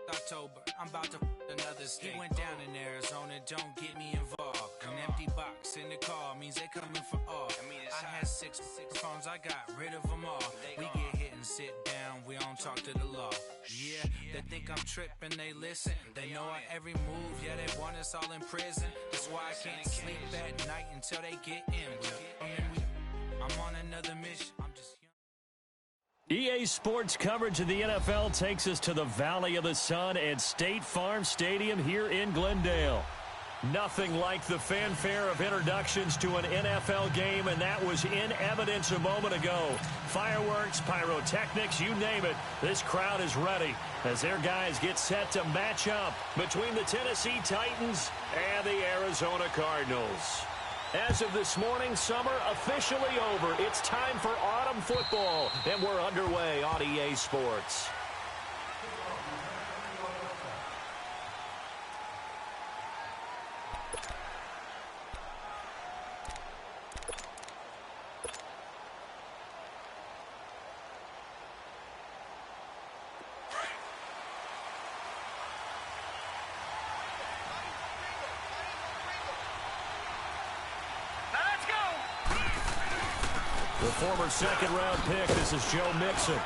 October, I'm about to another state. He went down in Arizona, don't get me involved. An empty box in the car means they coming for all. I had 6 phones, I got rid of them all. We get hit and sit down, we don't talk to the law. Yeah, they think I'm tripping, they listen. They know our every move, yeah, they want us all in prison. That's why I can't sleep at night until they get in. I'm on another mission, I'm just young. EA Sports coverage of the NFL takes us to the Valley of the Sun at State Farm Stadium here in Glendale. Nothing like the fanfare of introductions to an NFL game, and that was in evidence a moment ago. Fireworks, pyrotechnics, you name it. This crowd is ready as their guys get set to match up between the Tennessee Titans and the Arizona Cardinals. As of this morning, summer officially over. It's time for autumn football, and we're underway on EA Sports. The former second-round pick, this is Joe Mixon.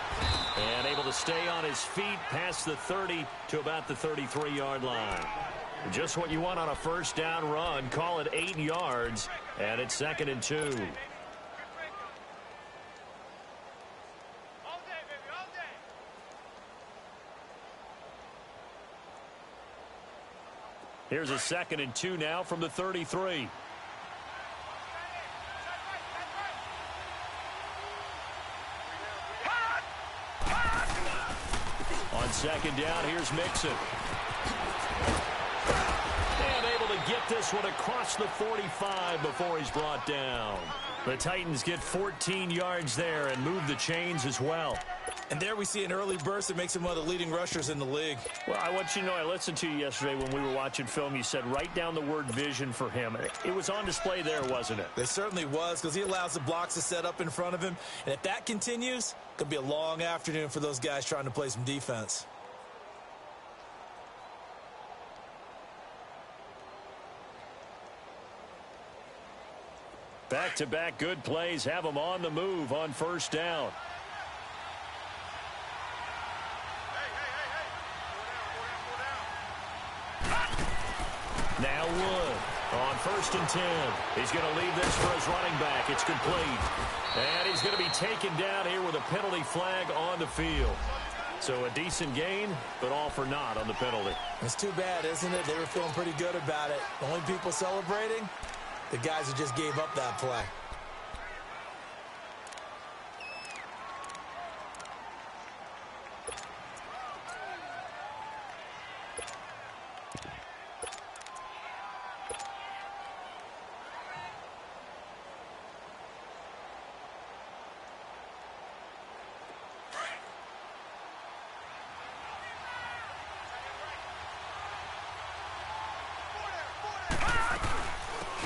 And able to stay on his feet past the 30 to about the 33-yard line. Just what you want on a first-down run. Call it 8 yards, and it's 2nd and 2. Here's a 2nd and 2 now from the 33. Second down, here's Mixon. And able to get this one across the 45 before he's brought down. The Titans get 14 yards there and move the chains as well. And there we see an early burst that makes him one of the leading rushers in the league. Well, I want you to know, I listened to you yesterday when we were watching film. You said write down the word vision for him. It was on display there, wasn't it? It certainly was, because he allows the blocks to set up in front of him. And if that continues, it could be a long afternoon for those guys trying to play some defense. Back-to-back good plays have them on the move on first down. Now Wood on 1st and 10. He's going to leave this for his running back. It's complete. And he's going to be taken down here with a penalty flag on the field. So a decent gain, but all for naught on the penalty. It's too bad, isn't it? They were feeling pretty good about it. The only people celebrating, the guys who just gave up that play.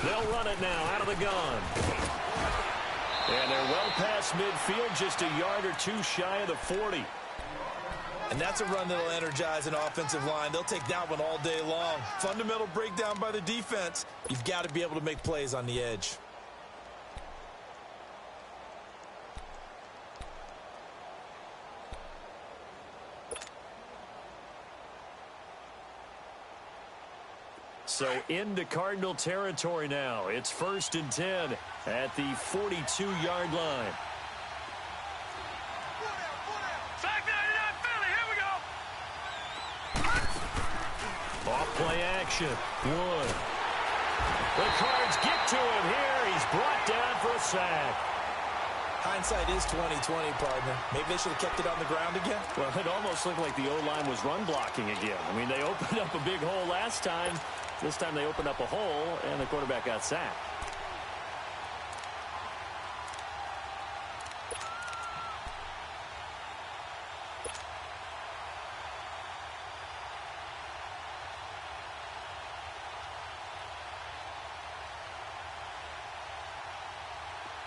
They'll run it now out of the gun. And they're well past midfield, just a yard or two shy of the 40. And that's a run that'll energize an offensive line. They'll take that one all day long. Fundamental breakdown by the defense. You've got to be able to make plays on the edge. So into Cardinal territory now. It's 1st and 10 at the 42-yard line. Off play action. Wood. The Cards get to him here. He's brought down for a sack. Hindsight is 20/20, partner. Maybe they should have kept it on the ground again. Well, it almost looked like the O-line was run blocking again. I mean, they opened up a big hole last time. This time they opened up a hole, and the quarterback got sacked.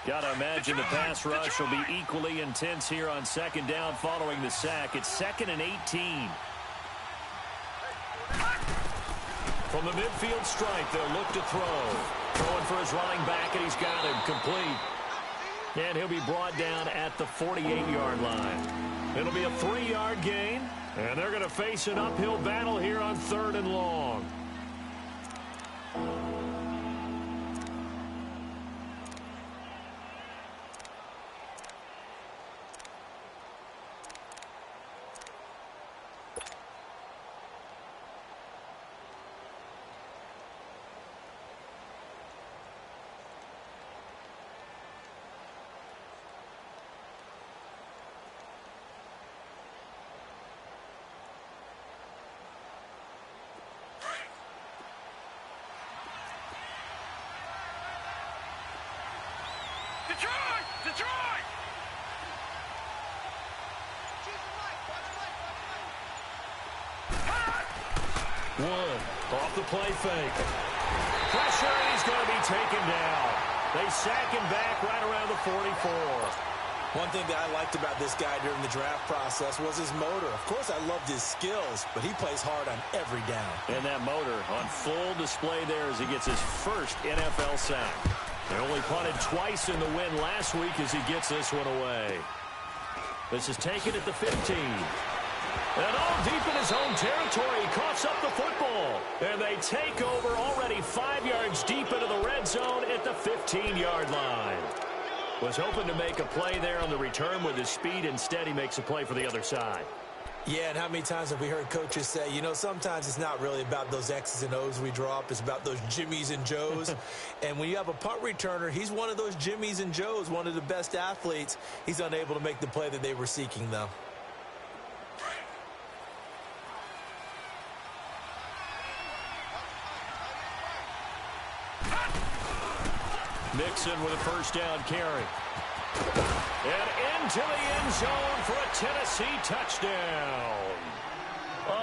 Got to imagine the pass rush will be equally intense here on 2nd down following the sack. It's 2nd and 18. From the midfield stripe, they'll look to throw. Throwing for his running back, and he's got him complete. And he'll be brought down at the 48-yard line. It'll be a 3-yard gain, and they're going to face an uphill battle here on 3rd and long. Detroit! Wood off the play fake. Pressure, and he's going to be taken down. They sack him back right around the 44. One thing that I liked about this guy during the draft process was his motor. Of course, I loved his skills, but he plays hard on every down. And that motor on full display there as he gets his first NFL sack. They only punted twice in the win last week as he gets this one away. This is taken at the 15. And all deep in his own territory, he coughs up the football. And they take over already 5 yards deep into the red zone at the 15-yard line. Was hoping to make a play there on the return with his speed. Instead, he makes a play for the other side. Yeah, and how many times have we heard coaches say, you know, sometimes it's not really about those X's and O's we draw up. It's about those Jimmies and Joes. And when you have a punt returner, he's one of those Jimmies and Joes, one of the best athletes. He's unable to make the play that they were seeking, though. Mixon with a first down carry. And into the end zone for a Tennessee touchdown.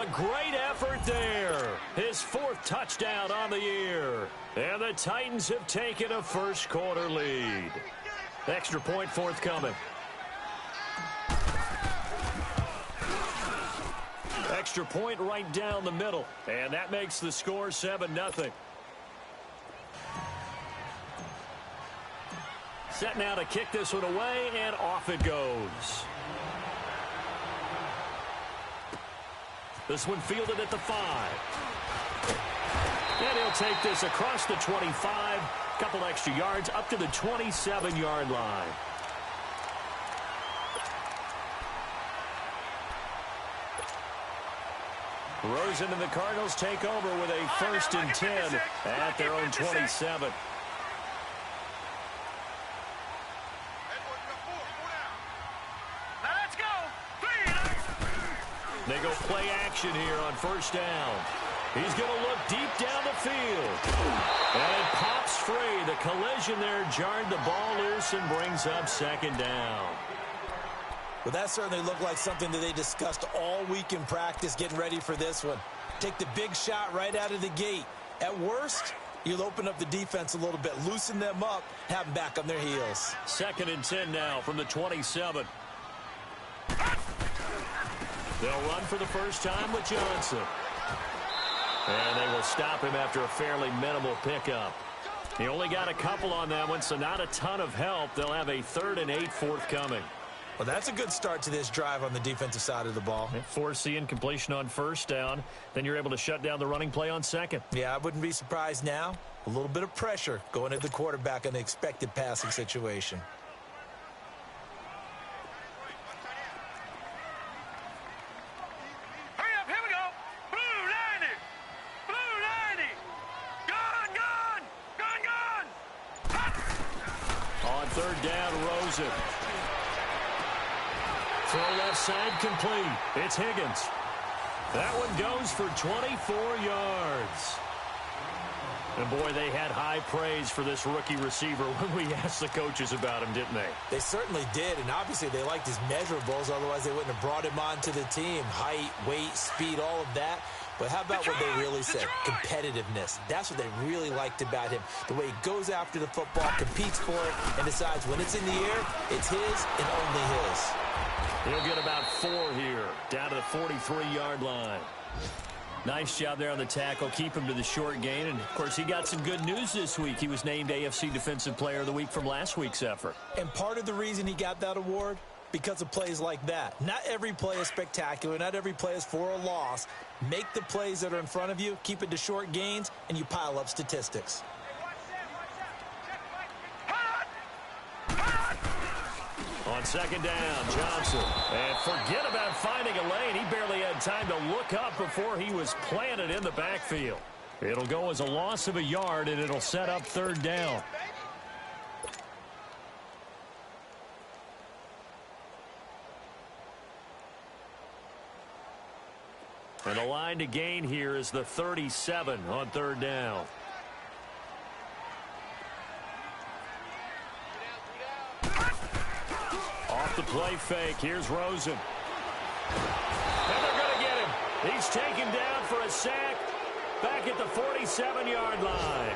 A great effort there. His 4th touchdown on the year. And the Titans have taken a first quarter lead. Extra point forthcoming. Extra point right down the middle. And that makes the score 7-0. Set now to kick this one away, and off it goes. This one fielded at the 5. And he'll take this across the 25. Couple extra yards up to the 27-yard line. Rosen and the Cardinals take over with a 1st and 10 at their own 27. They go play action here on 1st down. He's going to look deep down the field. And it pops free. The collision there jarred the ball loose and brings up 2nd down. Well, that certainly looked like something that they discussed all week in practice getting ready for this one. Take the big shot right out of the gate. At worst, you'll open up the defense a little bit, loosen them up, have them back on their heels. 2nd and 10 now from the 27. They'll run for the first time with Johnson. And they will stop him after a fairly minimal pickup. He only got a couple on that one, so not a ton of help. They'll have a 3rd and 8 forthcoming. Well, that's a good start to this drive on the defensive side of the ball. Force the incompletion on 1st down. Then you're able to shut down the running play on 2nd. Yeah, I wouldn't be surprised now. A little bit of pressure going at the quarterback in an expected passing situation. Throw left side complete. It's Higgins. That one goes for 24 yards. And, boy, they had high praise for this rookie receiver when we asked the coaches about him, didn't they? They certainly did, and obviously they liked his measurables. Otherwise, they wouldn't have brought him onto the team. Height, weight, speed, all of that. But how about what they really said? Competitiveness. That's what they really liked about him. The way he goes after the football, competes for it, and decides when it's in the air, it's his and only his. He'll get about 4 here, down to the 43-yard line. Nice job there on the tackle. Keep him to the short gain. And, of course, he got some good news this week. He was named AFC Defensive Player of the Week from last week's effort. And part of the reason he got that award, because of plays like that. Not every play is spectacular. Not every play is for a loss. Make the plays that are in front of you, keep it to short gains, and you pile up statistics. On second down, Johnson. And forget about finding a lane. He barely had time to look up before he was planted in the backfield. It'll go as a loss of a yard, and it'll set up third down. And the line to gain here is the 37 on third down. Off the play fake. Here's Rosen. And they're going to get him. He's taken down for a sack back at the 47-yard line.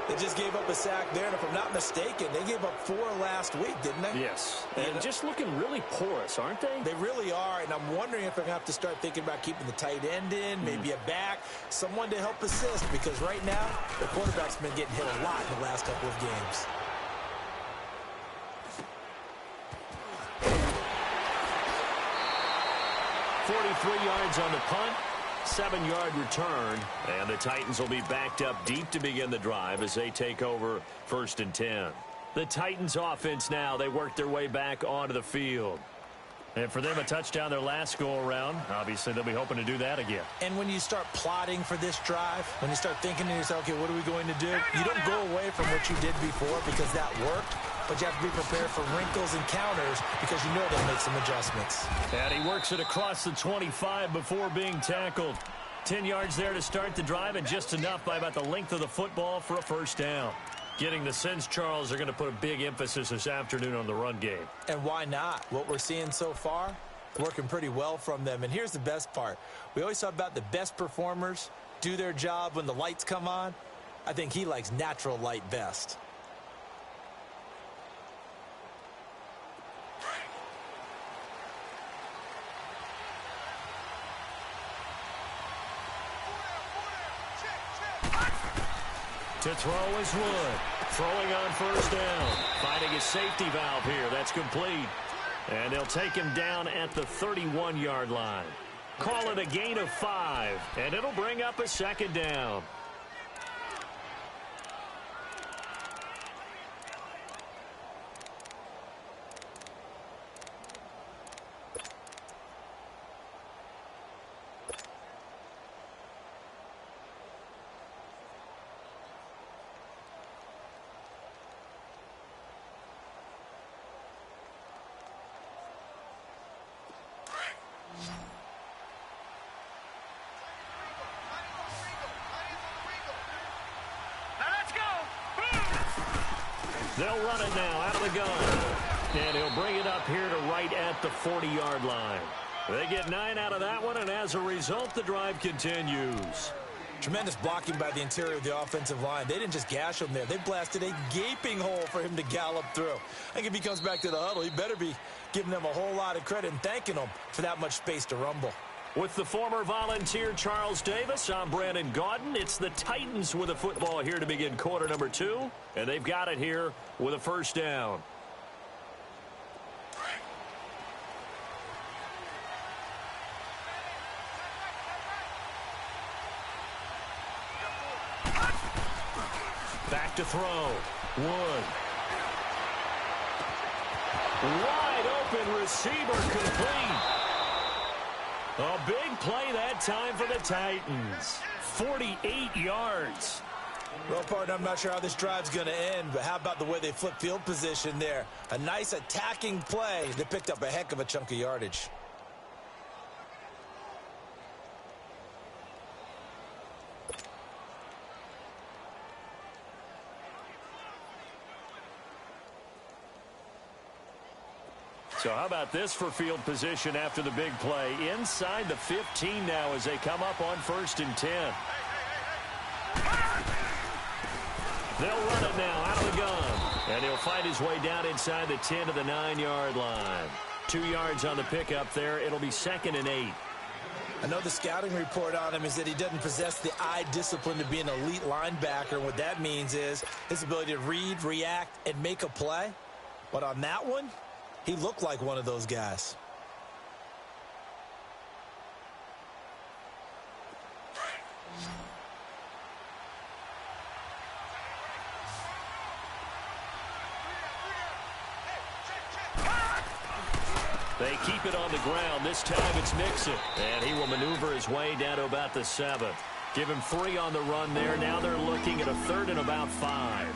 They just gave up a sack there, and if I'm not mistaken, they gave up 4 last week, didn't they? Yes. And just looking really porous, aren't they? They really are, and I'm wondering if I'm going to have to start thinking about keeping the tight end in, maybe a back, someone to help assist, because right now, the quarterback's been getting hit a lot in the last couple of games. .43 yards on the punt, 7-yard return, and the Titans will be backed up deep to begin the drive as they take over 1st and 10. The Titans offense now, they work their way back onto the field. And for them, a touchdown their last go-around. Obviously, they'll be hoping to do that again. And when you start plotting for this drive, when you start thinking to yourself, okay, what are we going to do? You don't go away from what you did before because that worked, but you have to be prepared for wrinkles and counters because you know they'll make some adjustments. And he works it across the 25 before being tackled. 10 yards there to start the drive, and just enough by about the length of the football for a first down. Getting the sense, Charles, they're going to put a big emphasis this afternoon on the run game. And why not? What we're seeing so far, working pretty well from them. And here's the best part. We always talk about the best performers do their job when the lights come on. I think he likes natural light best. To throw is Wood. Throwing on first down. Finding his safety valve here. That's complete. And they'll take him down at the 31-yard line. Call it a gain of 5. And it'll bring up a second down. They'll run it now out of the gun. And he'll bring it up here to right at the 40-yard line. They get 9 out of that one, and as a result, the drive continues. Tremendous blocking by the interior of the offensive line. They didn't just gash him there. They blasted a gaping hole for him to gallop through. I think if he comes back to the huddle, he better be giving them a whole lot of credit and thanking them for that much space to rumble. With the former Volunteer Charles Davis, I'm Brandon Gaudin. It's the Titans with a football here to begin quarter number 2, and they've got it here with a first down. Back to throw. Wood. Wide open receiver complete. A big play that time for the Titans. 48 yards. Well, partner, I'm not sure how this drive's going to end, but how about the way they flip field position there? A nice attacking play that picked up a heck of a chunk of yardage. So how about this for field position after the big play? Inside the 15 now as they come up on 1st and 10. They'll run it now out of the gun. And he'll fight his way down inside the 10 to the 9-yard line. 2 yards on the pickup there. It'll be 2nd and 8. I know the scouting report on him is that he doesn't possess the eye discipline to be an elite linebacker. And what that means is his ability to read, react, and make a play. But on that one, he looked like one of those guys. They keep it on the ground. This time it's Mixon. And he will maneuver his way down to about the 7. Give him 3 on the run there. Now they're looking at a 3rd and about 5.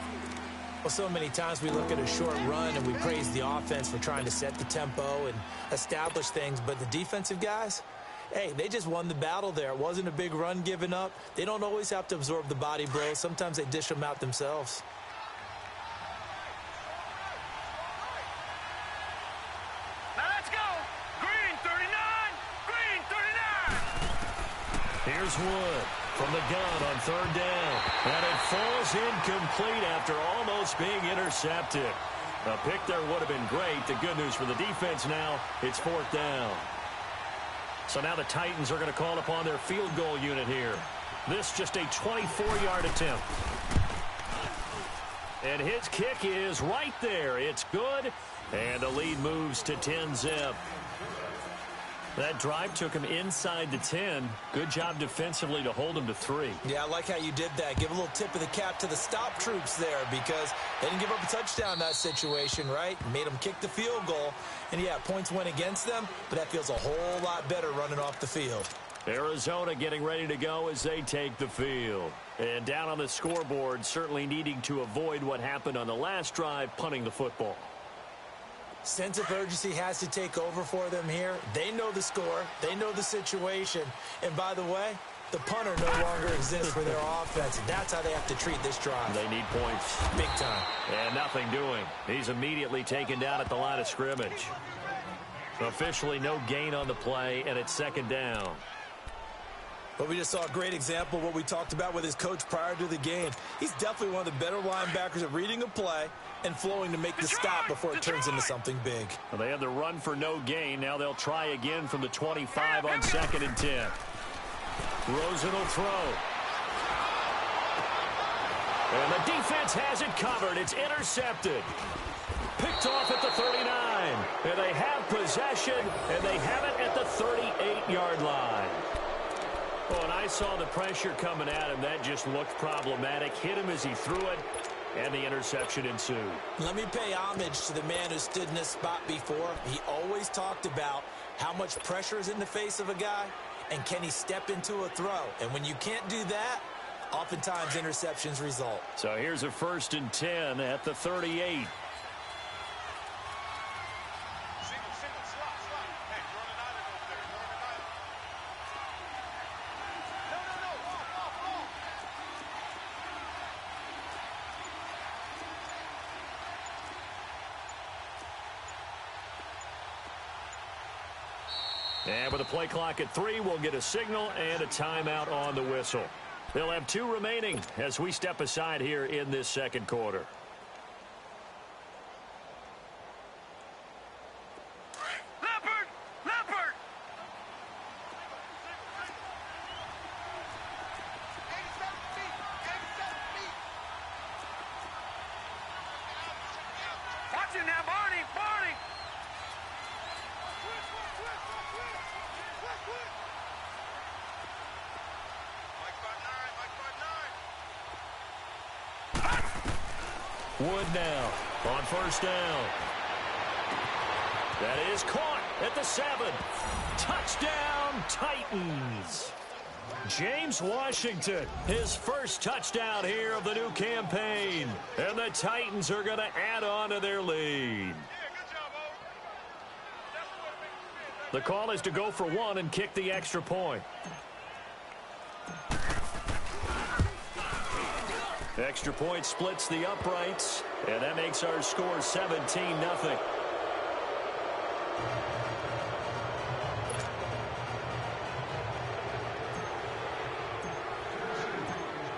Well, so many times we look at a short run and we praise the offense for trying to set the tempo and establish things. But the defensive guys, hey, they just won the battle there. It wasn't a big run given up. They don't always have to absorb the body blows. Sometimes they dish them out themselves. Here's Wood from the gun on 3rd down. And it falls incomplete after almost being intercepted. A pick there would have been great. The good news for the defense now, it's 4th down. So now the Titans are going to call upon their field goal unit here. This just a 24-yard attempt. And his kick is right there. It's good. And the lead moves to 10-zip. That drive took him inside the 10. Good job defensively to hold him to 3. Yeah, I like how you did that. Give a little tip of the cap to the stop troops there because they didn't give up a touchdown in that situation, right? Made them kick the field goal. And, yeah, points went against them, but that feels a whole lot better running off the field. Arizona getting ready to go as they take the field. And down on the scoreboard, certainly needing to avoid what happened on the last drive, punting the football. Sense of urgency has to take over for them here. They know the score. They know the situation. And by the way, the punter no longer exists for their offense. That's how they have to treat this drive. They need points. Big time. And nothing doing. He's immediately taken down at the line of scrimmage. Officially no gain on the play, and it's 2nd down. But we just saw a great example of what we talked about with his coach prior to the game. He's definitely one of the better linebackers at reading a play and flowing to make the stop before it turns into something big. Well, they had the run for no gain. Now they'll try again from the 25 on 2nd and 10. Rosen will throw. And the defense has it covered. It's intercepted. Picked off at the 39. And they have possession, and they have it at the 38-yard line. Oh, and I saw the pressure coming at him. That just looked problematic. Hit him as he threw it, and the interception ensued. Let me pay homage to the man who stood in this spot before. He always talked about how much pressure is in the face of a guy, and can he step into a throw. And when you can't do that, oftentimes interceptions result. So here's a 1st and 10 at the 38. And with a play clock at 3, we'll get a signal and a timeout on the whistle. They'll have 2 remaining as we step aside here in this 2nd quarter. Watch him now, Barney! Wood now on 1st down. That is caught at the 7. Touchdown, Titans. James Washington, his first touchdown here of the new campaign. And the Titans are going to add on to their lead. The call is to go for 1 and kick the extra point. Extra point splits the uprights, and that makes our score 17-0.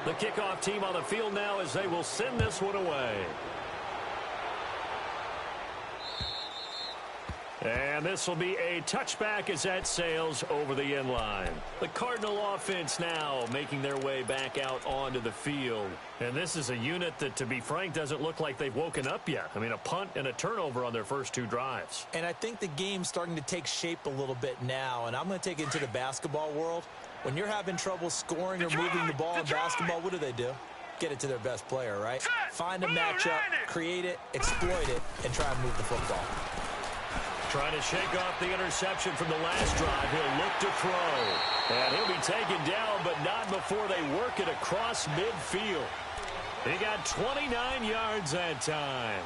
The kickoff team on the field now as they will send this one away. And this will be a touchback as that sails over the end line. The Cardinal offense now making their way back out onto the field. And this is a unit that, to be frank, doesn't look like they've woken up yet. I mean, a punt and a turnover on their first two drives. And I think the game's starting to take shape a little bit now. And I'm going to take it into the basketball world. When you're having trouble scoring or moving the ball in basketball, what do? Get it to their best player, right? Find a matchup, create it, exploit it, and try and move the football. Trying to shake off the interception from the last drive. He'll look to throw. And he'll be taken down, but not before they work it across midfield. He got 29 yards that time.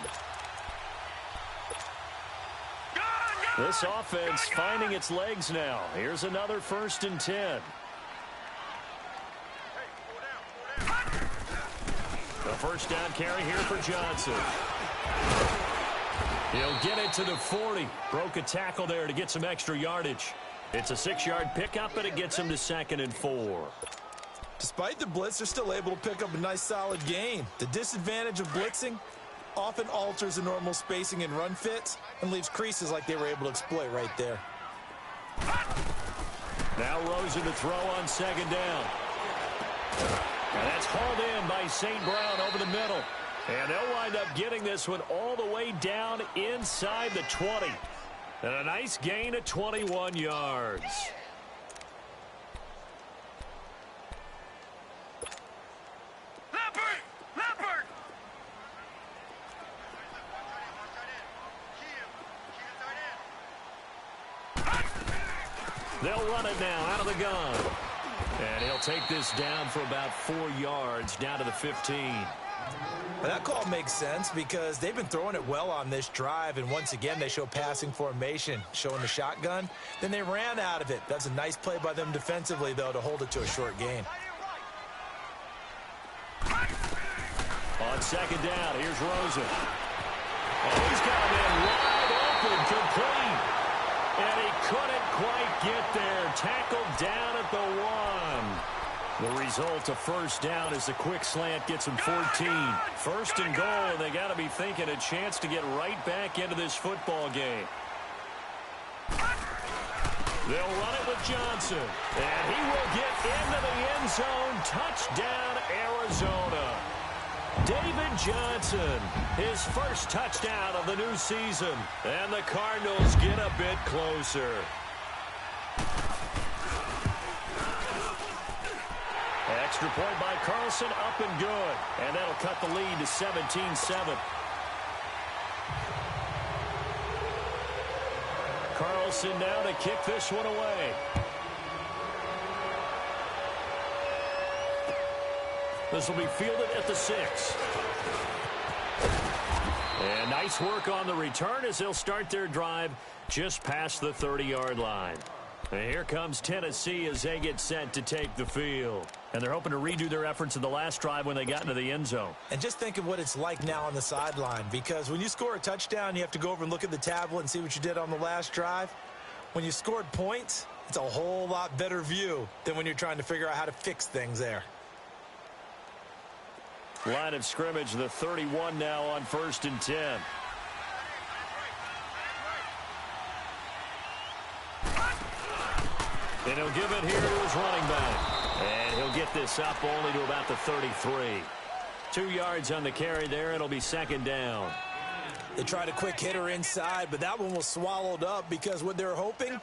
This offense finding its legs now. Here's another 1st and 10. The first down carry here for Johnson. He'll get it to the 40. Broke a tackle there to get some extra yardage. It's a 6-yard pickup, and it gets him to 2nd and 4. Despite the blitz, they're still able to pick up a nice, solid gain. The disadvantage of blitzing often alters the normal spacing and run fits and leaves creases like they were able to exploit right there. Now Rosen to throw on 2nd down. And that's hauled in by St. Brown over the middle. And they'll wind up getting this one all the way down inside the 20. And a nice gain of 21 yards. Leopard! They'll run it now out of the gun. And he'll take this down for about 4 yards, down to the 15. Well, that call makes sense because they've been throwing it well on this drive, and once again they show passing formation, showing the shotgun. Then they ran out of it. That's a nice play by them defensively, though, to hold it to a short gain. On 2nd down, here's Rosen. And he's got him in wide open, complete. And he couldn't quite get there. Tackled down at the 1. The result of first down is a quick slant gets them 14. 1st and goal, and they got to be thinking a chance to get right back into this football game. They'll run it with Johnson. And he will get into the end zone. Touchdown, Arizona. David Johnson, his first touchdown of the new season. And the Cardinals get a bit closer. Extra point by Carlson, up and good. And that'll cut the lead to 17-7. Carlson now to kick this one away. This will be fielded at the 6. And nice work on the return as they'll start their drive just past the 30-yard line. And here comes Tennessee as they get set to take the field. And they're hoping to redo their efforts in the last drive when they got into the end zone. And just think of what it's like now on the sideline, because when you score a touchdown, you have to go over and look at the tablet and see what you did on the last drive. When you scored points, it's a whole lot better view than when you're trying to figure out how to fix things there. Line of scrimmage, the 31 now on 1st and 10. And he'll give it here to his running back. And he'll get this up only to about the 33. 2 yards on the carry there. It'll be 2nd down. They tried a quick hitter inside, but that one was swallowed up because what they're hoping,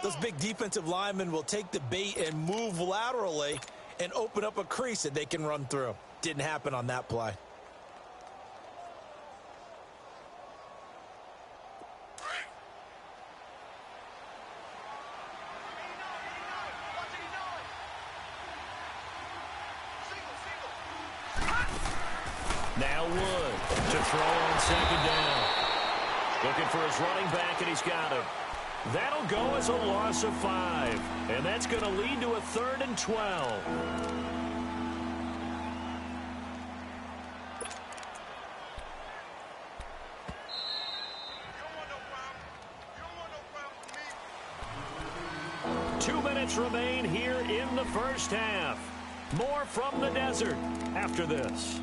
those big defensive linemen will take the bait and move laterally and open up a crease that they can run through. Didn't happen on that play. Now Wood to throw on 2nd down. Looking for his running back, and he's got him. That'll go as a loss of 5. And that's going to lead to a 3rd and 12. Remain here in the first half. More from the desert after this.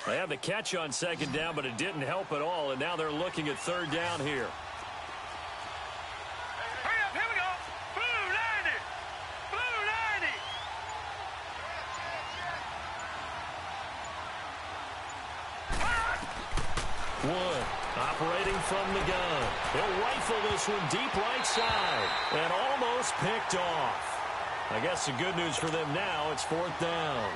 They have the catch on second down, but it didn't help at all, and now they're looking at third down here. Hurry up, here we go. Blue 90. Blue 90. Wood operating from the gun. He'll rifle this one deep right side and almost picked off. I guess the good news for them now, it's fourth down.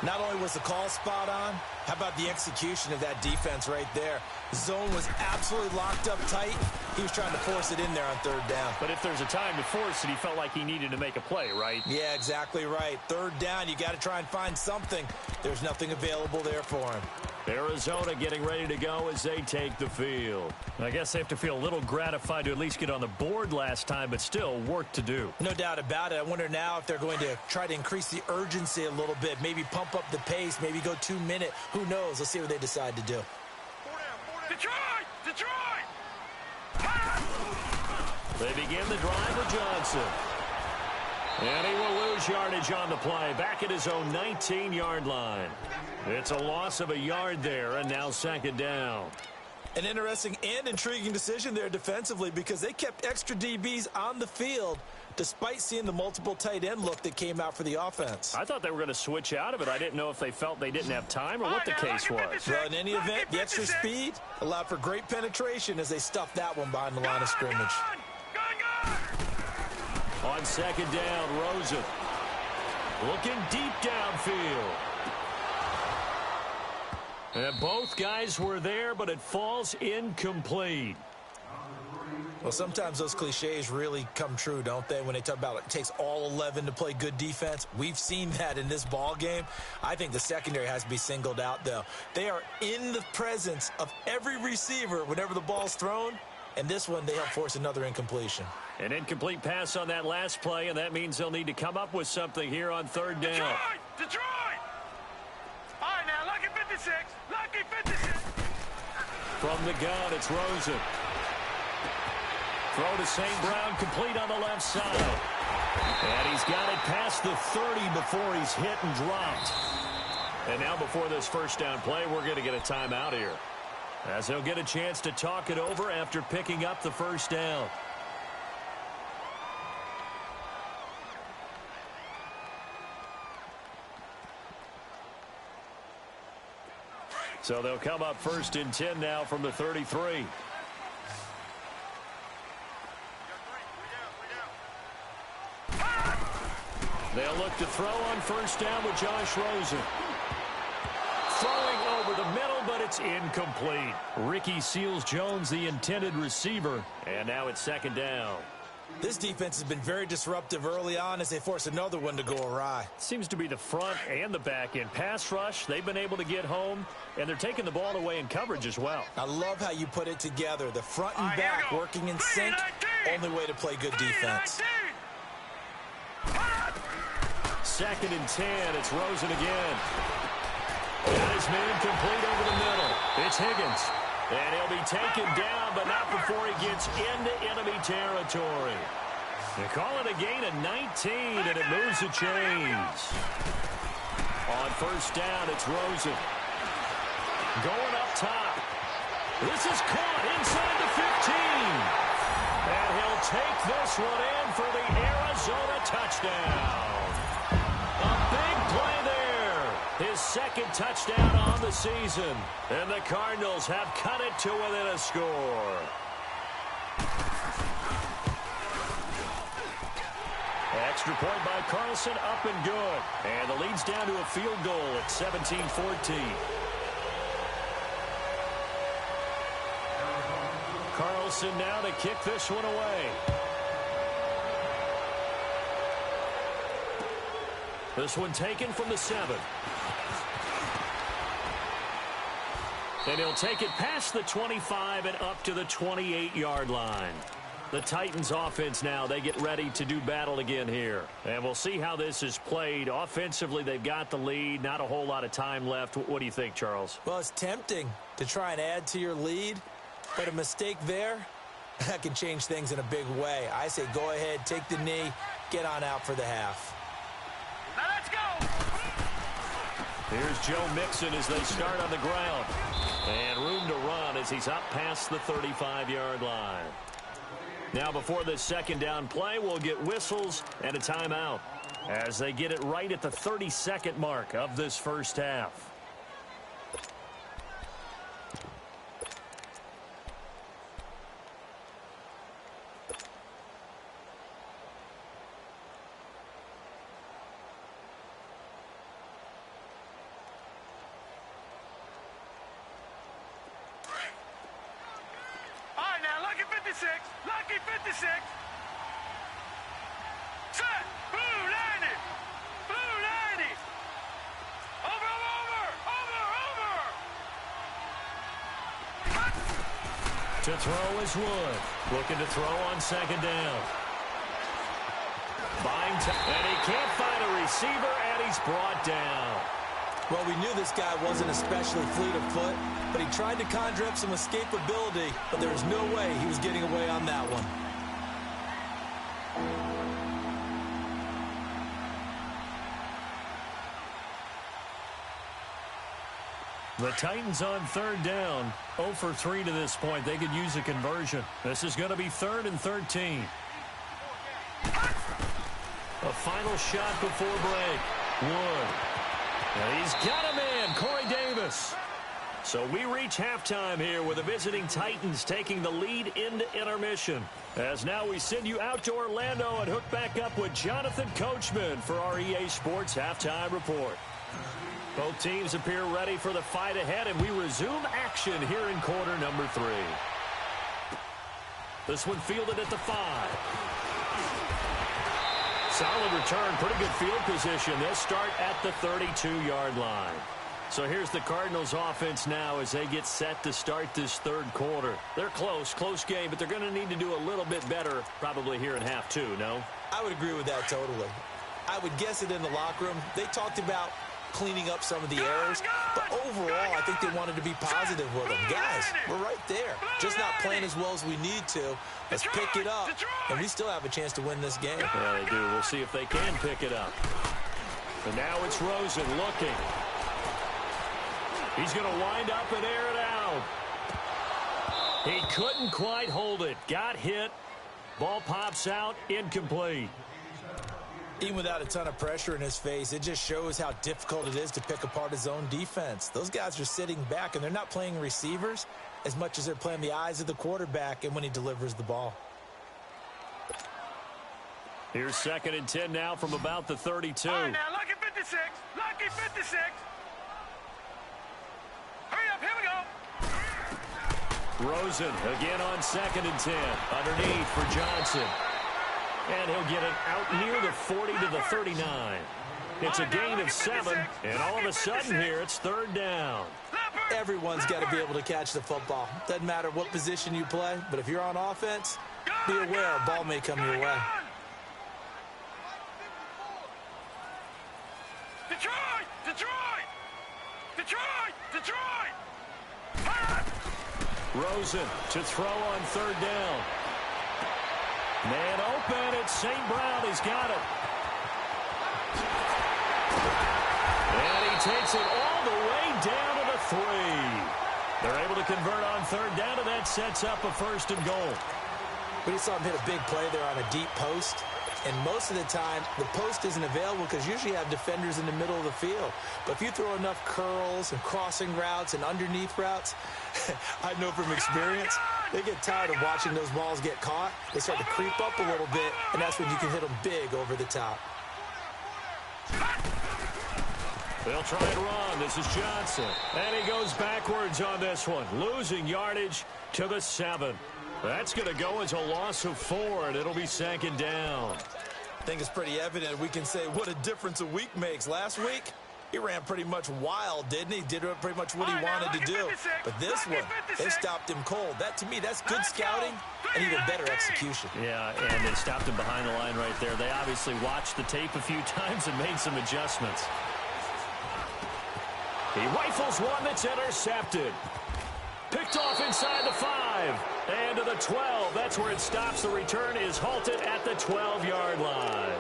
Not only was the call spot on, how about the execution of that defense right there? The zone was absolutely locked up tight. He was trying to force it in there on third down. But if there's a time to force it, he felt like he needed to make a play, right? Yeah, exactly right. Third down, you got to try and find something. There's nothing available there for him. Arizona getting ready to go as they take the field. I guess they have to feel a little gratified to at least get on the board last time, but still work to do. No doubt about it. I wonder now if they're going to try to increase the urgency a little bit, maybe pump up the pace, maybe go 2 minute. Who knows? Let's see what they decide to do. Detroit! Detroit! They begin the drive with Johnson. And he will lose yardage on the play, back at his own 19-yard line. It's a loss of a yard there, and now second down. An interesting and intriguing decision there defensively because they kept extra DBs on the field despite seeing the multiple tight end look that came out for the offense. I thought they were going to switch out of it. I didn't know if they felt they didn't have time or what the case was. Well, in any event, the extra speed allowed for great penetration as they stuffed that one behind the line of scrimmage. On second down, Rosen looking deep downfield. And both guys were there, but it falls incomplete. Well, sometimes those cliches really come true, don't they? When they talk about it takes all 11 to play good defense. We've seen that in this ball game. I think the secondary has to be singled out, though. They are in the presence of every receiver whenever the ball's thrown. And this one, they help force another incompletion. An incomplete pass on that last play, and that means they'll need to come up with something here on third down. Detroit! Detroit! All right, now, lucky 56. Lucky 56. From the gun, it's Rosen. Throw to St. Brown, complete on the left side. And he's got it past the 30 before he's hit and dropped. And now before this first down play, we're going to get a timeout here, as they'll get a chance to talk it over after picking up the first down. So they'll come up first and 10 now from the 33. They'll look to throw on first down with Josh Rosen. Throwing over the middle, but it's incomplete. Ricky Seals-Jones, the intended receiver. And now it's second down. This defense has been very disruptive early on as they force another one to go awry. Seems to be the front and the back end. Pass rush, they've been able to get home, and they're taking the ball away in coverage as well. I love how you put it together. The front and back working in sync. Only way to play good defense. Second and 10, it's Rosen again. Got his man complete over the middle. It's Higgins. And he'll be taken down, but not before he gets into enemy territory. They call it a gain of 19, and it moves the chains. On first down, it's Rosen. Going up top. This is caught inside the 15. And he'll take this one in for the Arizona touchdown. A big play there. His second touchdown on the season. And the Cardinals have cut it to within a score. Extra point by Carlson, up and good. And the lead's down to a field goal at 17-14. Carlson now to kick this one away. This one taken from the 7. And he'll take it past the 25 and up to the 28-yard line. The Titans offense now, they get ready to do battle again here. And we'll see how this is played. Offensively, they've got the lead. Not a whole lot of time left. What do you think, Charles? Well, it's tempting to try and add to your lead, but a mistake there, that can change things in a big way. I say go ahead, take the knee, get on out for the half. Now let's go. Here's Joe Mixon as they start on the ground. And room to run as he's up past the 35-yard line. Now before this second down play, we'll get whistles and a timeout as they get it right at the 32nd mark of this first half. Lucky 56. Set. Blue 90. Blue 90. Over. To throw is Wood. Looking to throw on second down. Buying time. And he can't find a receiver, and he's brought down. Well, we knew this guy wasn't especially fleet of foot, but he tried to conjure up some escapability, but there was no way he was getting away on that one. The Titans on third down, 0 for 3 to this point. They could use a conversion. This is going to be 3rd and 13. A final shot before break. Wood. And he's got him in, Corey Davis. So we reach halftime here with the visiting Titans taking the lead into intermission. As now we send you out to Orlando and hook back up with Jonathan Coachman for our EA Sports Halftime Report. Both teams appear ready for the fight ahead, and we resume action here in quarter number 3. This one fielded at the 5. Solid return, pretty good field position. They'll start at the 32-yard line. So here's the Cardinals offense now as they get set to start this third quarter. They're close game, but they're going to need to do a little bit better probably here in half 2, no? I would agree with that totally. I would guess it in the locker room. They talked about cleaning up some of the errors, but overall I think they wanted to be positive with them. Guys, we're right there. Just not playing as well as we need to. Let's pick it up, and we still have a chance to win this game. Yeah, they do. We'll see if they can pick it up. And now it's Rosen looking. He's going to wind up and air it out. He couldn't quite hold it. Got hit. Ball pops out. Incomplete. Even without a ton of pressure in his face, it just shows how difficult it is to pick apart his own defense. Those guys are sitting back, and they're not playing receivers as much as they're playing the eyes of the quarterback and when he delivers the ball. Here's 2nd and 10 now from about the 32. All right, now, lucky 56. Lucky 56. Hurry up, here we go. Rosen again on 2nd and 10. Underneath for Johnson. And he'll get it out near the 40 to the 39. It's a gain of 7, and all of a sudden here it's 3rd down. Everyone's got to be able to catch the football. Doesn't matter what position you play, but if you're on offense, be aware a ball may come your way. Detroit! Detroit! Detroit! Detroit! Rosen to throw on 3rd down. Man open, it's St. Brown. He's got it. And he takes it all the way down to the 3. They're able to convert on 3rd down, and that sets up a 1st and goal. We just saw him hit a big play there on a deep post. And most of the time, the post isn't available because usually you have defenders in the middle of the field. But if you throw enough curls and crossing routes and underneath routes, I know from experience, they get tired of watching those balls get caught. They start to creep up a little bit, and that's when you can hit them big over the top. They'll try and run. This is Johnson. And he goes backwards on this one, losing yardage to the 7. That's going to go as a loss of 4, and it'll be 2nd down. I think it's pretty evident we can say what a difference a week makes. Last week, he ran pretty much wild, didn't he? Did pretty much what he wanted to do. But this one, they stopped him cold. That, to me, that's good scouting and even better execution. Yeah, and they stopped him behind the line right there. They obviously watched the tape a few times and made some adjustments. He rifles one that's intercepted. Picked off inside the 5. And to the 12. That's where it stops. The return is halted at the 12-yard line.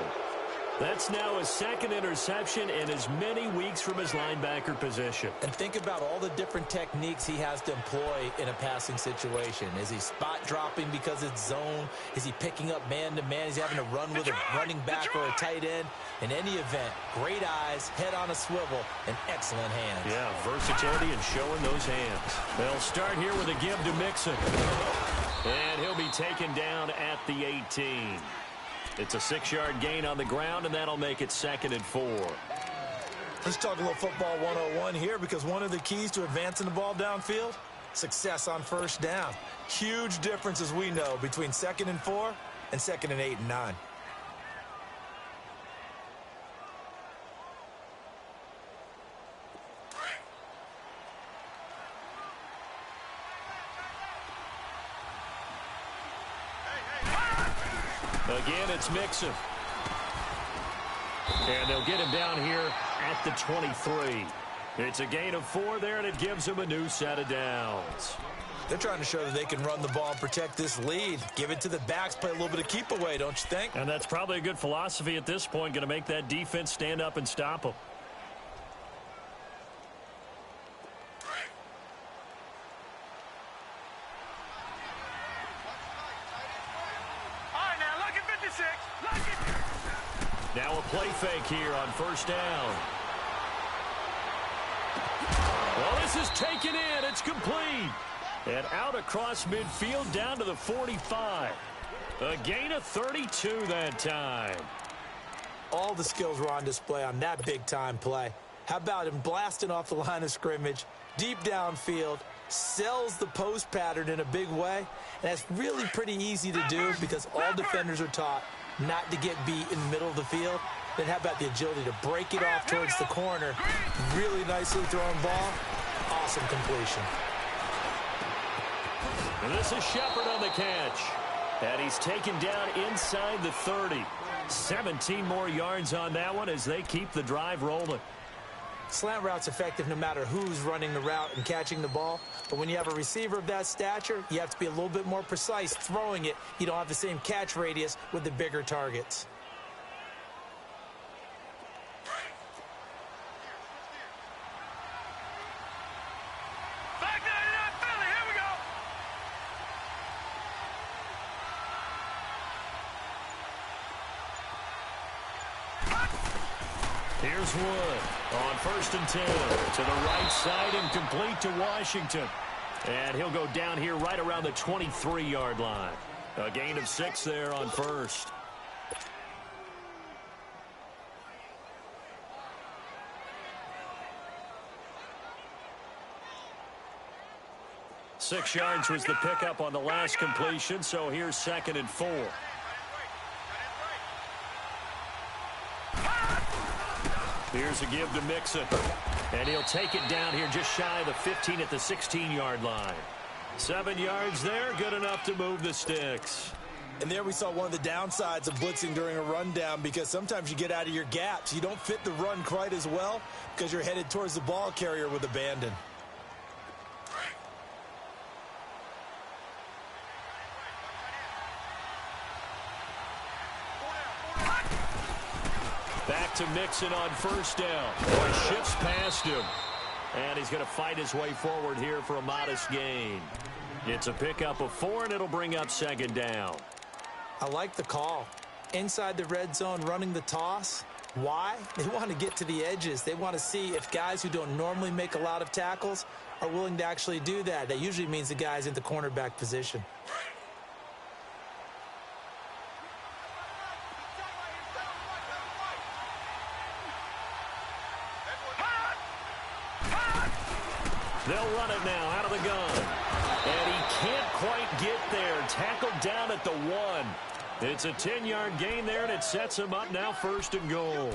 That's now his second interception in as many weeks from his linebacker position. And think about all the different techniques he has to employ in a passing situation. Is he spot dropping because it's zone? Is he picking up man-to-man? Is he having to run with a running back or a tight end? In any event, great eyes, head on a swivel, and excellent hands. Yeah, versatility and showing those hands. They'll start here with a give to Mixon. And he'll be taken down at the 18. It's a 6-yard gain on the ground, and that'll make it 2nd and 4. Let's talk a little football 101 here, because one of the keys to advancing the ball downfield, success on first down. Huge difference, as we know, between 2nd and 4 and 2nd and 8 and 9. Again, it's Mixon. And they'll get him down here at the 23. It's a gain of 4 there, and it gives him a new set of downs. They're trying to show that they can run the ball and protect this lead. Give it to the backs, play a little bit of keep away, don't you think? And that's probably a good philosophy at this point, going to make that defense stand up and stop them. Now a play fake here on first down. Well, this is taken in. It's complete. And out across midfield down to the 45. A gain of 32 that time. All the skills were on display on that big-time play. How about him blasting off the line of scrimmage, deep downfield, sells the post pattern in a big way. And that's really pretty easy to do because all defenders are taught not to get beat in the middle of the field. Then how about the agility to break it off towards the corner? Really nicely thrown ball. Awesome completion. And this is Shepard on the catch. And he's taken down inside the 30. 17 more yards on that one as they keep the drive rolling. Slant route's effective no matter who's running the route and catching the ball. But when you have a receiver of that stature, you have to be a little bit more precise throwing it. You don't have the same catch radius with the bigger targets. Here's Wood on 1st and 10 to the right side and complete to Washington. And he'll go down here right around the 23-yard line. A gain of 6 there on first. Six yards was the pickup on the last completion, so here's 2nd and 4. Here's a give to Mixon. And he'll take it down here just shy of the 15 at the 16-yard line. 7 yards there, good enough to move the sticks. And there we saw one of the downsides of blitzing during a rundown, because sometimes you get out of your gaps. You don't fit the run quite as well because you're headed towards the ball carrier with abandon. Back to Mixon on first down. Boy, shifts past him. And he's going to fight his way forward here for a modest gain. It's a pickup of 4, and it'll bring up 2nd down. I like the call. Inside the red zone running the toss. Why? They want to get to the edges. They want to see if guys who don't normally make a lot of tackles are willing to actually do that. That usually means the guy's in the cornerback position. They'll run it now out of the gun. And he can't quite get there. Tackled down at the 1. It's a 10-yard gain there, and it sets him up now 1st and goal.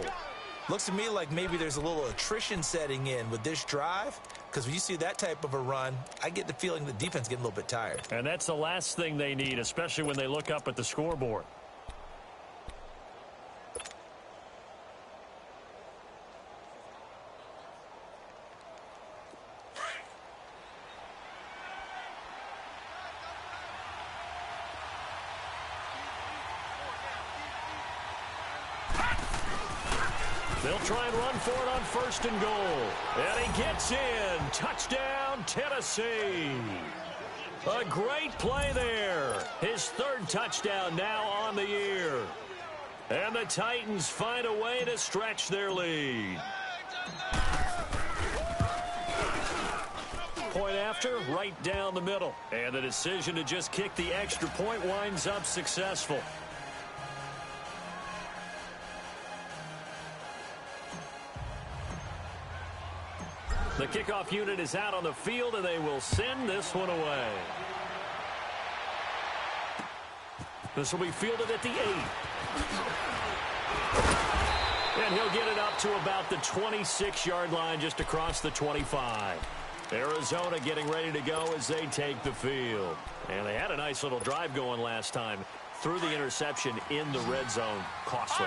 Looks to me like maybe there's a little attrition setting in with this drive, because when you see that type of a run, I get the feeling the defense getting a little bit tired. And that's the last thing they need, especially when they look up at the scoreboard. They'll try and run for it on 1st and goal. And he gets in. Touchdown, Tennessee. A great play there. His 3rd touchdown now on the year. And the Titans find a way to stretch their lead. Point after, right down the middle. And the decision to just kick the extra point winds up successful. The kickoff unit is out on the field, and they will send this one away. This will be fielded at the 8. And he'll get it up to about the 26-yard line, just across the 25. Arizona getting ready to go as they take the field. And they had a nice little drive going last time. Threw the interception in the red zone. Costly.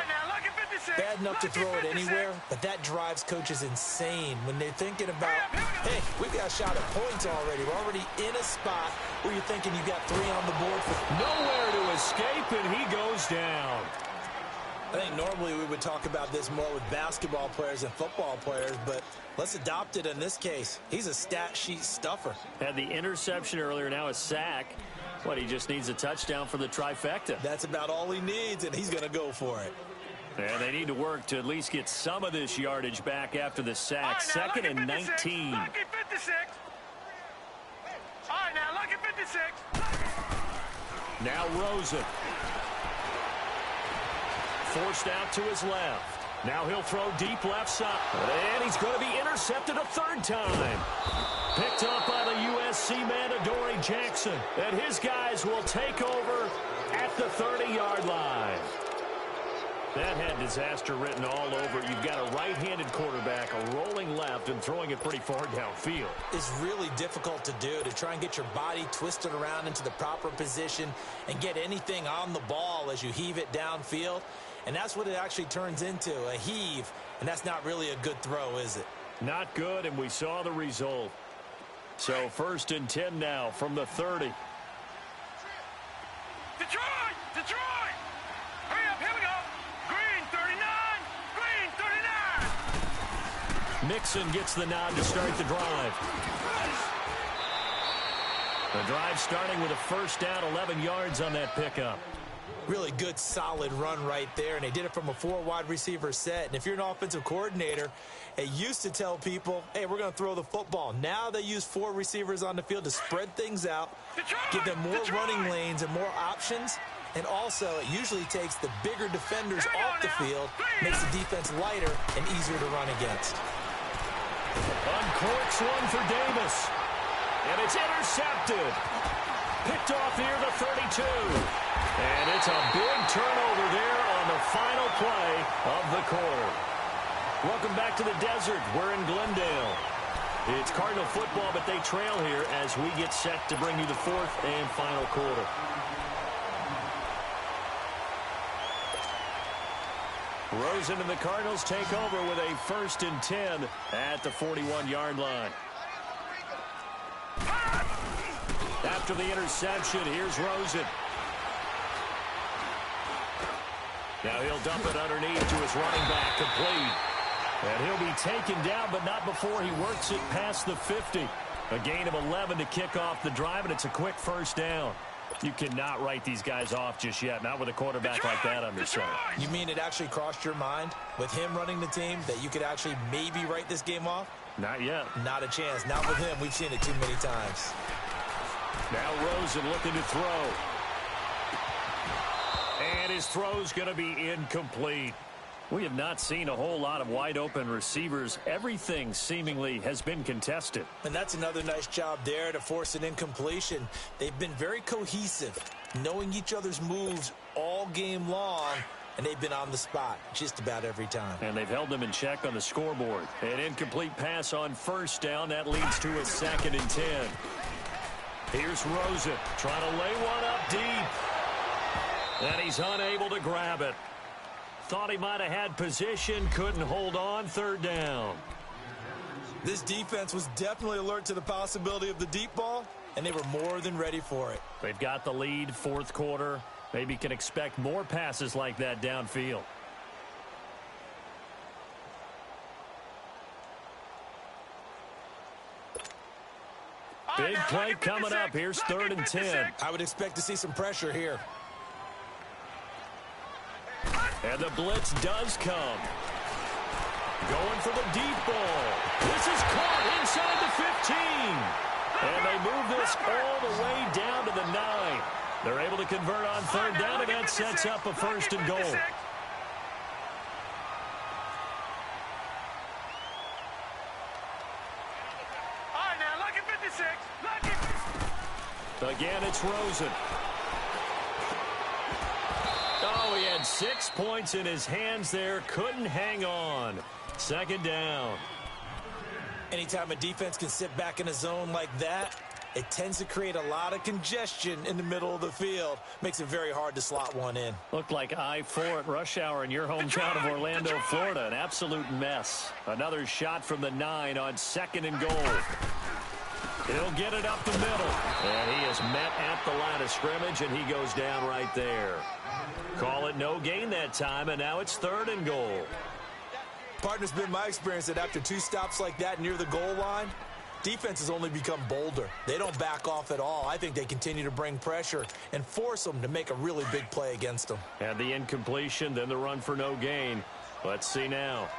Bad enough to throw it anywhere, but that drives coaches insane when they're thinking about, hey, we've got a shot at points already. We're already in a spot where you're thinking you've got 3 on the board. Nowhere to escape, and he goes down. I think normally we would talk about this more with basketball players and football players, but let's adopt it in this case. He's a stat sheet stuffer. Had the interception earlier, now a sack. What, he just needs a touchdown for the trifecta. That's about all he needs, and he's going to go for it. And they need to work to at least get some of this yardage back after the sack. Right, 2nd and 19. Lucky 56. All right, now, lucky 56. Now Rosen. Forced out to his left. Now he'll throw deep left side. And he's going to be intercepted a 3rd time. Picked up by the USC man, Adoree Jackson. And his guys will take over at the 30-yard line. That had disaster written all over it. You've got a right-handed quarterback, a rolling left, and throwing it pretty far downfield. It's really difficult to do, to try and get your body twisted around into the proper position and get anything on the ball as you heave it downfield. And that's what it actually turns into, a heave. And that's not really a good throw, is it? Not good, and we saw the result. So 1st and 10 now from the 30. Detroit! Detroit! Hurry up, here we go! Green 39! Green 39! Mixon gets the nod to start the drive. The drive starting with a 1st down, 11 yards on that pickup. Really good, solid run right there, and they did it from a 4 wide receiver set. And if you're an offensive coordinator, it used to tell people, hey, we're going to throw the football. Now they use 4 receivers on the field to spread things out, give them more running lanes and more options. And also, it usually takes the bigger defenders off the field, makes the defense lighter and easier to run against. Uncorks one for Davis. And it's intercepted. Picked off near the 32. And it's a big turnover there on the final play of the quarter. Welcome back to the desert. We're in Glendale. It's Cardinal football, but they trail here as we get set to bring you the 4th and final quarter. Rosen and the Cardinals take over with a 1st and 10 at the 41-yard line. After the interception, here's Rosen. Now he'll dump it underneath to his running back, complete. And he'll be taken down, but not before he works it past the 50. A gain of 11 to kick off the drive, and it's a quick 1st down. You cannot write these guys off just yet, not with a quarterback like that under center. You mean it actually crossed your mind with him running the team that you could actually maybe write this game off? Not yet. Not a chance. Not with him. We've seen it too many times. Now Rosen looking to throw. And his throw's going to be incomplete. We have not seen a whole lot of wide-open receivers. Everything seemingly has been contested. And that's another nice job there to force an incompletion. They've been very cohesive, knowing each other's moves all game long, and they've been on the spot just about every time. And they've held them in check on the scoreboard. An incomplete pass on 1st down. That leads to a 2nd and 10. Here's Rosen trying to lay one up deep. And he's unable to grab it. Thought he might have had position, couldn't hold on, 3rd down. This defense was definitely alert to the possibility of the deep ball, and they were more than ready for it. They've got the lead, 4th quarter. Maybe can expect more passes like that downfield. Big play coming up. Here's 3rd and 10. I would expect to see some pressure here. And the blitz does come. Going for the deep ball. This is caught inside the 15. And they move this all the way down to the 9. They're able to convert on 3rd down, and that sets up a 1st and goal. Again, it's Rosen. Oh, he had 6 points in his hands there. Couldn't hang on. 2nd down. Anytime a defense can sit back in a zone like that, it tends to create a lot of congestion in the middle of the field. Makes it very hard to slot one in. Looked like I-4 at rush hour in your hometown of Orlando, Florida. An absolute mess. Another shot from the 9 on 2nd and goal. He'll get it up the middle. And he is met at the line of scrimmage, and he goes down right there. Call it no gain that time, and now it's 3rd and goal. Partner's been my experience that after 2 stops like that near the goal line, defenses only become bolder. They don't back off at all. I think they continue to bring pressure and force them to make a really big play against them. And the incompletion, then the run for no gain. Let's see now.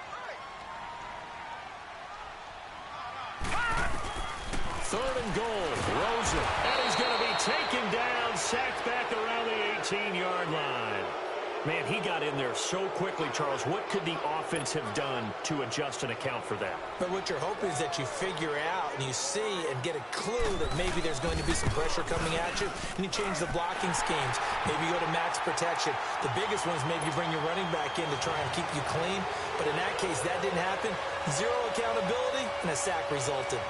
3rd and goal. Rosen. And he's going to be taken down, sacked back around the 18-yard line. Man, he got in there so quickly, Charles. What could the offense have done to adjust and account for that? But what you're hoping is that you figure out and you see and get a clue that maybe there's going to be some pressure coming at you, and you change the blocking schemes. Maybe you go to max protection. The biggest one is maybe you bring your running back in to try and keep you clean. But in that case, that didn't happen. 0 accountability, and a sack resulted.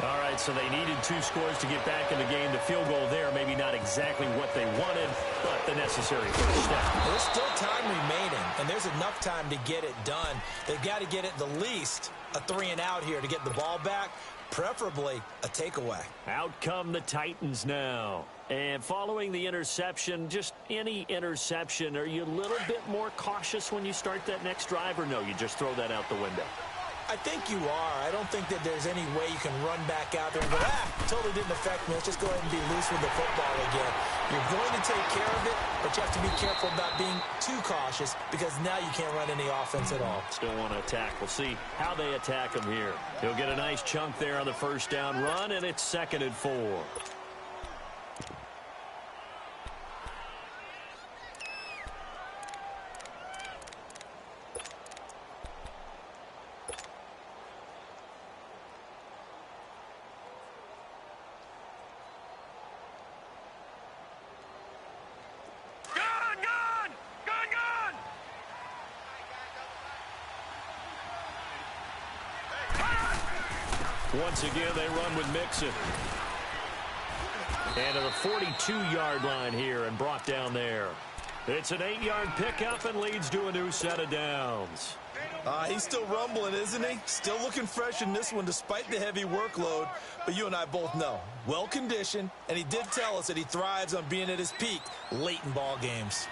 All right, so they needed 2 scores to get back in the game. The field goal there, maybe not exactly what they wanted, but the necessary first step. There's still time remaining, and there's enough time to get it done. They've got to get at the least a 3 and out here to get the ball back, preferably a takeaway. Out come the Titans now. And following the interception, just any interception, are you a little bit more cautious when you start that next drive, or no, you just throw that out the window? I think you are. I don't think that there's any way you can run back out there and go, totally didn't affect me. Let's just go ahead and be loose with the football again. You're going to take care of it, but you have to be careful about being too cautious because now you can't run any offense at all. Still want to attack. We'll see how they attack him here. He'll get a nice chunk there on the 1st down run, and it's 2nd and 4. Once again, they run with Mixon. And to the 42-yard line here and brought down there. It's an 8-yard pickup and leads to a new set of downs. He's still rumbling, isn't he? Still looking fresh in this one despite the heavy workload. But you and I both know, well-conditioned, and he did tell us that he thrives on being at his peak late in ball games.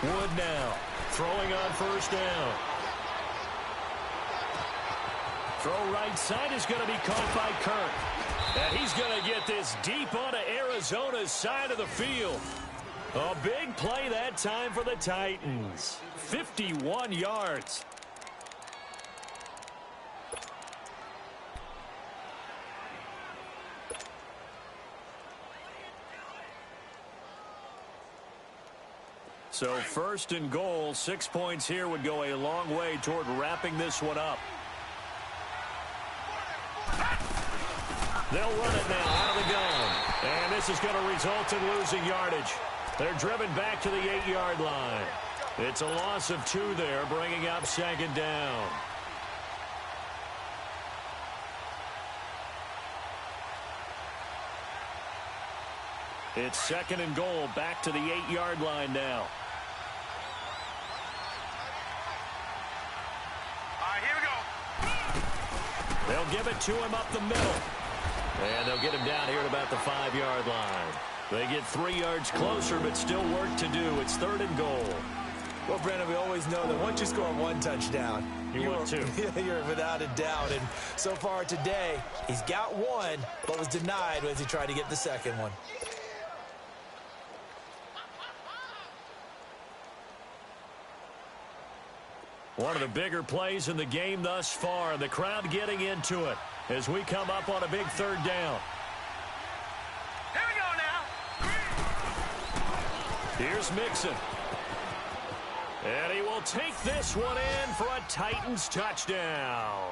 Wood now. Throwing on 1st down. Throw right side is going to be caught by Kirk. And he's going to get this deep onto Arizona's side of the field. A big play that time for the Titans. 51 yards. So 1st and goal, 6 points here would go a long way toward wrapping this one up. They'll run it now out of the gun. And this is going to result in losing yardage. They're driven back to the 8-yard line. It's a loss of 2 there, bringing up 2nd down. It's 2nd and goal, back to the 8-yard line now. They'll give it to him up the middle. And they'll get him down here at about the 5-yard line. They get 3 yards closer, but still work to do. It's 3rd and goal. Well, Brandon, we always know that once you score one touchdown, you want two. You're without a doubt. And so far today, he's got one, but was denied as he tried to get the second one. One of the bigger plays in the game thus far. The crowd getting into it as we come up on a big third down. Here we go now. Here's Mixon. And he will take this one in for a Titans touchdown.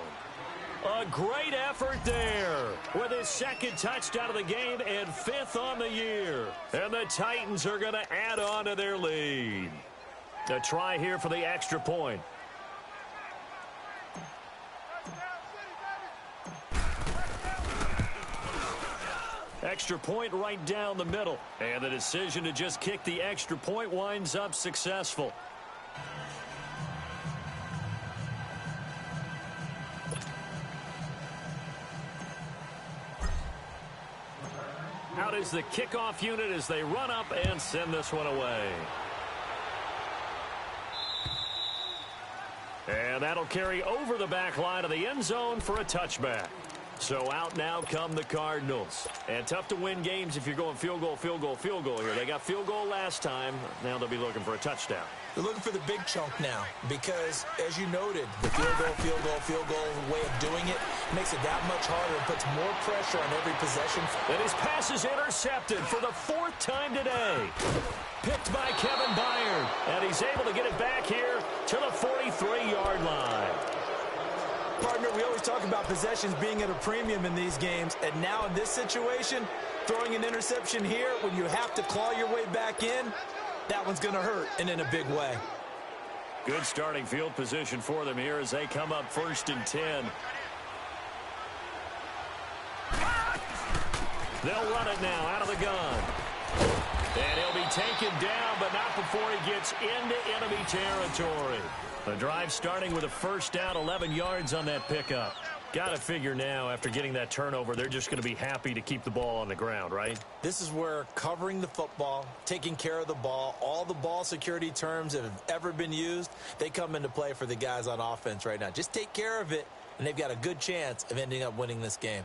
A great effort there with his second touchdown of the game and 5th on the year. And the Titans are going to add on to their lead. A try here for the extra point. Extra point right down the middle. And the decision to just kick the extra point winds up successful. Out is the kickoff unit as they run up and send this one away. And that'll carry over the back line of the end zone for a touchback. So out now come the Cardinals. And tough to win games if you're going field goal, field goal, field goal here. They got field goal last time. Now they'll be looking for a touchdown. They're looking for the big chunk now because, as you noted, the field goal way of doing it makes it that much harder and puts more pressure on every possession. And his pass is intercepted for the 4th time today. Picked by Kevin Byard. And he's able to get it back here to the 43-yard line. Partner, we always talk about possessions being at a premium in these games, and now in this situation, throwing an interception here when you have to claw your way back in, that one's going to hurt, and in a big way. Good starting field position for them here as they come up 1st and 10. They'll run it now out of the gun. And he'll be taken down, but not before he gets into enemy territory. The drive starting with a 1st down, 11 yards on that pickup. Got to figure now, after getting that turnover, they're just going to be happy to keep the ball on the ground, right? This is where covering the football, taking care of the ball, all the ball security terms that have ever been used, they come into play for the guys on offense right now. Just take care of it, and they've got a good chance of ending up winning this game.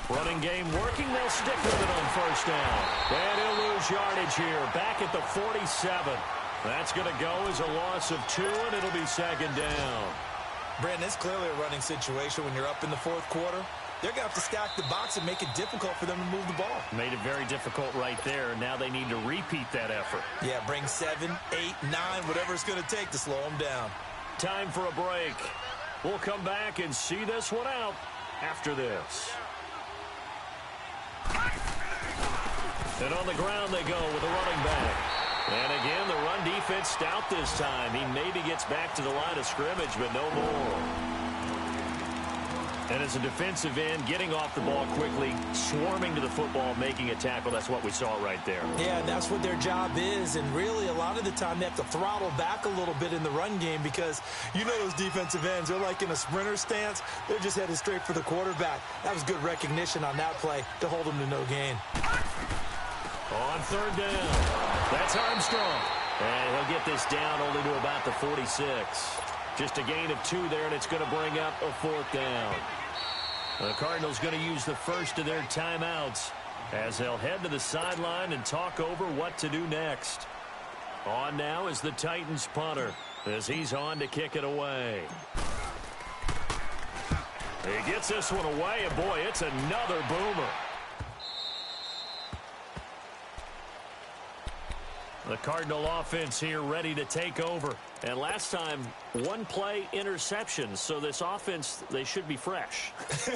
Running game working. They'll stick with it on 1st down. And he'll lose yardage here. Back at the 47. That's going to go as a loss of 2, and it'll be 2nd down. Brandon, it's clearly a running situation when you're up in the 4th quarter. They're going to have to stack the box and make it difficult for them to move the ball. Made it very difficult right there. Now they need to repeat that effort. Yeah, bring 7, 8, 9, whatever it's going to take to slow them down. Time for a break. We'll come back and see this one out after this. And on the ground they go with a running back. And again, the run defense stout this time. He maybe gets back to the line of scrimmage, but no more. And as a defensive end, getting off the ball quickly, swarming to the football, making a tackle, that's what we saw right there. Yeah, that's what their job is. And really, a lot of the time, they have to throttle back a little bit in the run game because you know those defensive ends, they're like in a sprinter stance. They're just headed straight for the quarterback. That was good recognition on that play to hold them to no gain. On 3rd down, that's Armstrong. And he'll get this down only to about the 46. Just a gain of 2 there, and it's going to bring up a 4th down. The Cardinals going to use the first of their timeouts as they'll head to the sideline and talk over what to do next. On now is the Titans punter as he's on to kick it away. He gets this one away, and boy, it's another boomer. The Cardinal offense here ready to take over. And last time, 1 play interception. So this offense, they should be fresh.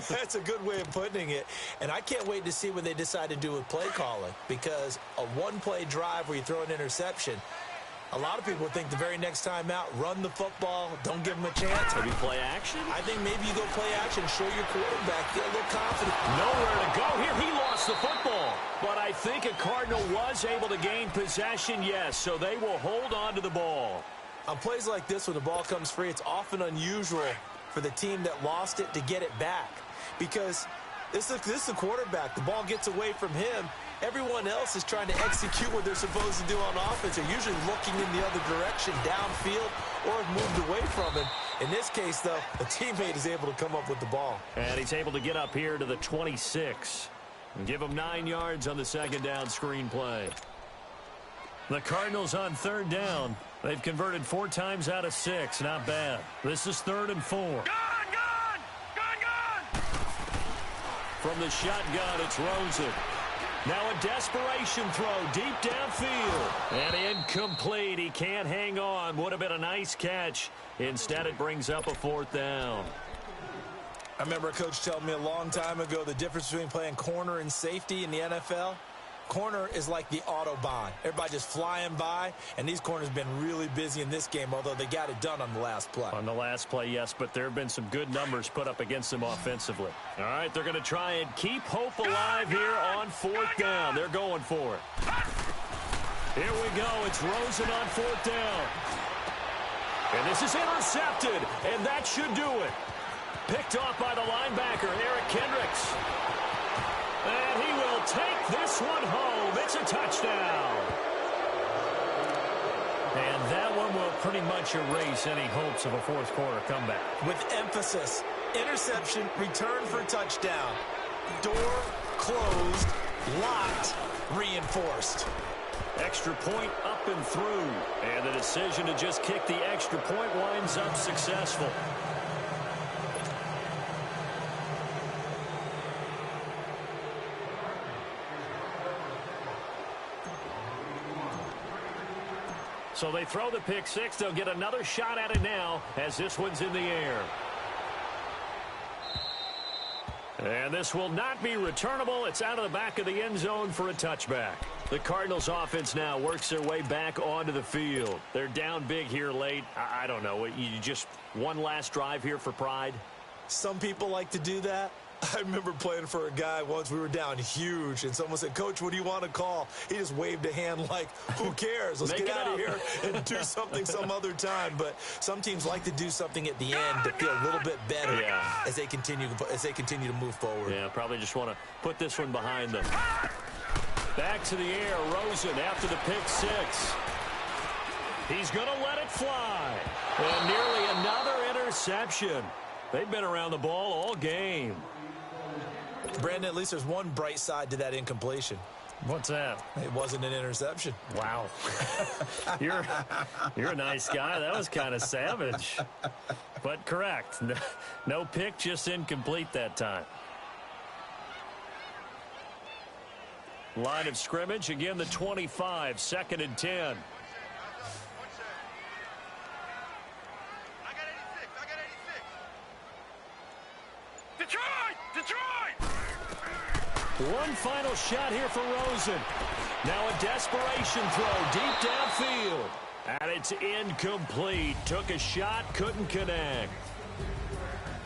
That's a good way of putting it. And I can't wait to see what they decide to do with play calling. Because a 1-play drive where you throw an interception, a lot of people think the very next time out, run the football, don't give them a chance. Maybe play action? I think maybe you go play action, show your quarterback, get a little confident. Nowhere to go here. He lost the football. But I think a Cardinal was able to gain possession, yes. So they will hold on to the ball. On plays like this, when the ball comes free, it's often unusual for the team that lost it to get it back. because this is a quarterback. The ball gets away from him. Everyone else is trying to execute what they're supposed to do on offense. They're usually looking in the other direction, downfield, or have moved away from him. In this case, though, a teammate is able to come up with the ball. And he's able to get up here to the 26 and give him 9 yards on the second down screen play. The Cardinals on third down. They've converted 4 times out of 6. Not bad. This is 3rd and 4. Gone! From the shotgun, it's Rosen. Now a desperation throw deep downfield. And incomplete. He can't hang on. Would have been a nice catch. Instead, it brings up a 4th down. I remember a coach telling me a long time ago the difference between playing corner and safety in the NFL. Corner is like the Autobahn. Everybody just flying by, and these corners have been really busy in this game, although they got it done on the last play. On the last play, yes, but there have been some good numbers put up against them offensively. All right, they're going to try and keep hope alive here on 4th down. They're going for it. Here we go. It's Rosen on 4th down. And this is intercepted, and that should do it. Picked off by the linebacker, Eric Kendricks. And he will take this one home. It's a touchdown. And that one will pretty much erase any hopes of a 4th quarter comeback. With emphasis, interception, return for touchdown. Door closed, locked, reinforced. Extra point up and through. And the decision to just kick the extra point winds up successful. So they throw the pick 6. They'll get another shot at it now as this one's in the air. And this will not be returnable. It's out of the back of the end zone for a touchback. The Cardinals offense now works their way back onto the field. They're down big here late. I don't know. You just one last drive here for pride? Some people like to do that. I remember playing for a guy once. We were down huge, and someone said, "Coach, what do you want to call?" He just waved a hand like, who cares? Let's get out of here and do something some other time. But some teams like to do something at the end to feel a little bit better as they continue to move forward. Yeah, probably just want to put this one behind them. Back to the air, Rosen after the pick 6. He's going to let it fly. And nearly another interception. They've been around the ball all game. Brandon, at least there's one bright side to that incompletion. What's that? It wasn't an interception. Wow. You're a nice guy. That was kind of savage. But correct. No pick, just incomplete that time. Line of scrimmage, again the 25, 2nd and 10. One final shot here for Rosen. Now a desperation throw deep downfield. And it's incomplete. Took a shot, couldn't connect.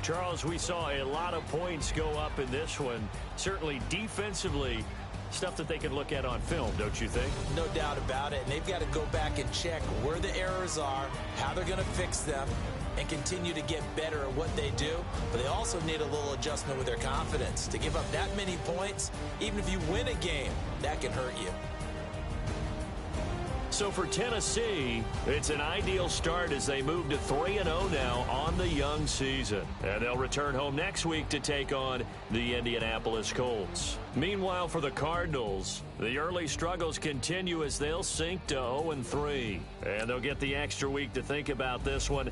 Charles, we saw a lot of points go up in this one. Certainly defensively, stuff that they can look at on film, don't you think? No doubt about it. And they've got to go back and check where the errors are, how they're going to fix them, and continue to get better at what they do. But they also need a little adjustment with their confidence. To give up that many points, even if you win a game, that can hurt you. So for Tennessee, it's an ideal start as they move to 3-0 now on the young season. And they'll return home next week to take on the Indianapolis Colts. Meanwhile, for the Cardinals, the early struggles continue as they'll sink to 0-3. And they'll get the extra week to think about this one